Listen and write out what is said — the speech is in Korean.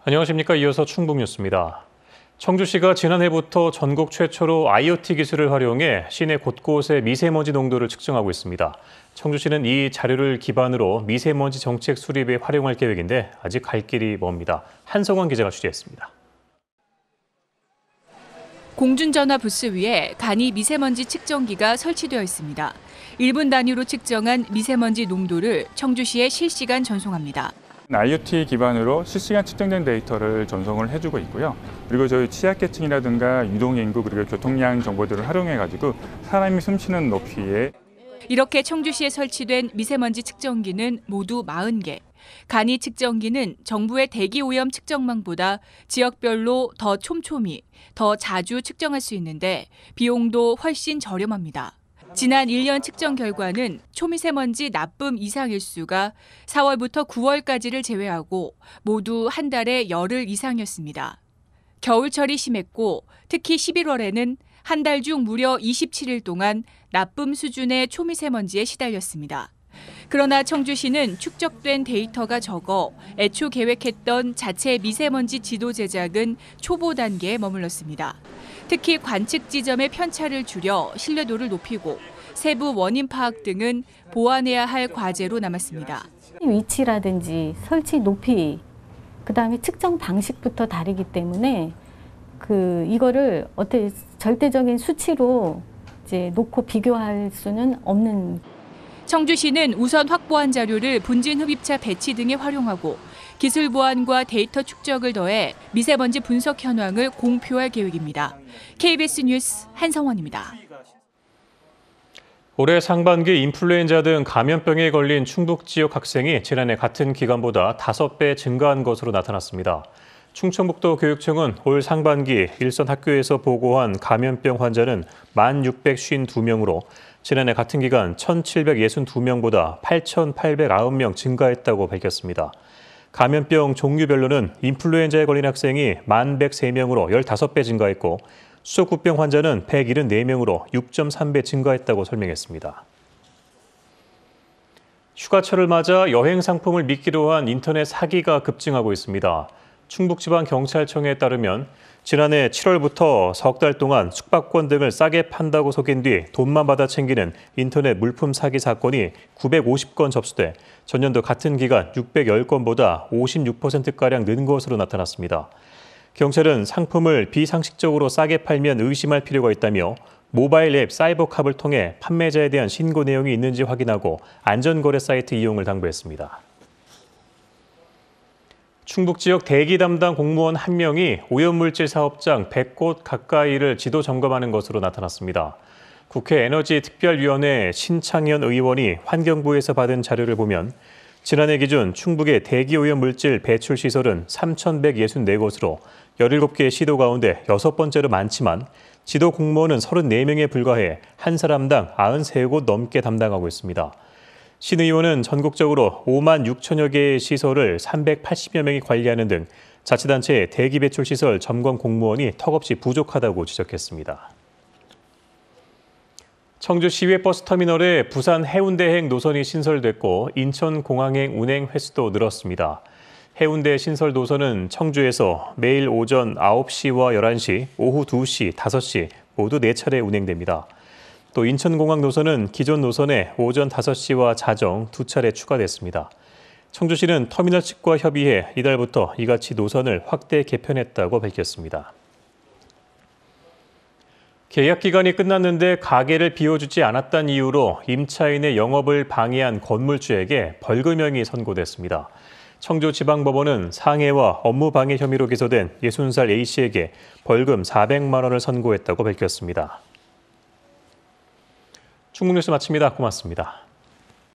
안녕하십니까. 이어서 충북뉴스입니다. 청주시가 지난해부터 전국 최초로 IoT 기술을 활용해 시내 곳곳의 미세먼지 농도를 측정하고 있습니다. 청주시는 이 자료를 기반으로 미세먼지 정책 수립에 활용할 계획인데 아직 갈 길이 멉니다. 한성원 기자가 취재했습니다. 공중전화 부스 위에 간이 미세먼지 측정기가 설치되어 있습니다. 1분 단위로 측정한 미세먼지 농도를 청주시에 실시간 전송합니다. IoT 기반으로 실시간 측정된 데이터를 전송을 해주고 있고요. 그리고 저희 취약계층이라든가 유동인구 그리고 교통량 정보들을 활용해가지고 사람이 숨쉬는 높이에 이렇게 청주시에 설치된 미세먼지 측정기는 모두 40개. 간이 측정기는 정부의 대기오염 측정망보다 지역별로 더 촘촘히, 더 자주 측정할 수 있는데 비용도 훨씬 저렴합니다. 지난 1년 측정 결과는 초미세먼지 나쁨 이상 일수가 4월부터 9월까지를 제외하고 모두 한 달에 열흘 이상이었습니다. 겨울철이 심했고 특히 11월에는 한 달 중 무려 27일 동안 나쁨 수준의 초미세먼지에 시달렸습니다. 그러나 청주시는 축적된 데이터가 적어 애초 계획했던 자체 미세먼지 지도 제작은 초보 단계에 머물렀습니다. 특히 관측 지점의 편차를 줄여 신뢰도를 높이고 세부 원인 파악 등은 보완해야 할 과제로 남았습니다. 위치라든지 설치 높이, 그다음에 측정 방식부터 다르기 때문에 이거를 어떻게 절대적인 수치로 이제 놓고 비교할 수는 없는. 청주시는 우선 확보한 자료를 분진 흡입차 배치 등에 활용하고 기술 보완과 데이터 축적을 더해 미세먼지 분석 현황을 공표할 계획입니다. KBS 뉴스 한성원입니다. 올해 상반기 인플루엔자 등 감염병에 걸린 충북 지역 학생이 지난해 같은 기간보다 5배 증가한 것으로 나타났습니다. 충청북도 교육청은 올 상반기 일선 학교에서 보고한 감염병 환자는 1,652명으로 지난해 같은 기간 1,762명보다 8,809명 증가했다고 밝혔습니다. 감염병 종류별로는 인플루엔자에 걸린 학생이 1,103명으로 15배 증가했고 수족구병 환자는 174명으로 6.3배 증가했다고 설명했습니다. 휴가철을 맞아 여행 상품을 미끼로 한 인터넷 사기가 급증하고 있습니다. 충북지방경찰청에 따르면 지난해 7월부터 석 달 동안 숙박권 등을 싸게 판다고 속인 뒤 돈만 받아 챙기는 인터넷 물품 사기 사건이 950건 접수돼 전년도 같은 기간 610건보다 56%가량 는 것으로 나타났습니다. 경찰은 상품을 비상식적으로 싸게 팔면 의심할 필요가 있다며 모바일 앱 사이버캅을 통해 판매자에 대한 신고 내용이 있는지 확인하고 안전거래 사이트 이용을 당부했습니다. 충북 지역 대기 담당 공무원 1명이 오염물질 사업장 100곳 가까이를 지도 점검하는 것으로 나타났습니다. 국회 에너지특별위원회 신창현 의원이 환경부에서 받은 자료를 보면 지난해 기준 충북의 대기오염물질 배출 시설은 3,164곳으로 17개의 시도 가운데 6번째로 많지만 지도 공무원은 34명에 불과해 한 사람당 93곳 넘게 담당하고 있습니다. 신 의원은 전국적으로 5만 6천여 개의 시설을 380여 명이 관리하는 등 자치단체의 대기 배출 시설 점검 공무원이 턱없이 부족하다고 지적했습니다. 청주 시외버스터미널에 부산 해운대행 노선이 신설됐고 인천공항행 운행 횟수도 늘었습니다. 해운대 신설 노선은 청주에서 매일 오전 9시와 11시, 오후 2시, 5시 모두 4차례 운행됩니다. 또 인천공항 노선은 기존 노선에 오전 5시와 자정 2차례 추가됐습니다. 청주시는 터미널 측과 협의해 이달부터 이같이 노선을 확대 개편했다고 밝혔습니다. 계약 기간이 끝났는데 가게를 비워주지 않았다는 이유로 임차인의 영업을 방해한 건물주에게 벌금형이 선고됐습니다. 청주지방법원은 상해와 업무방해 혐의로 기소된 60살 A씨에게 벌금 400만 원을 선고했다고 밝혔습니다. 충북뉴스 마칩니다. 고맙습니다.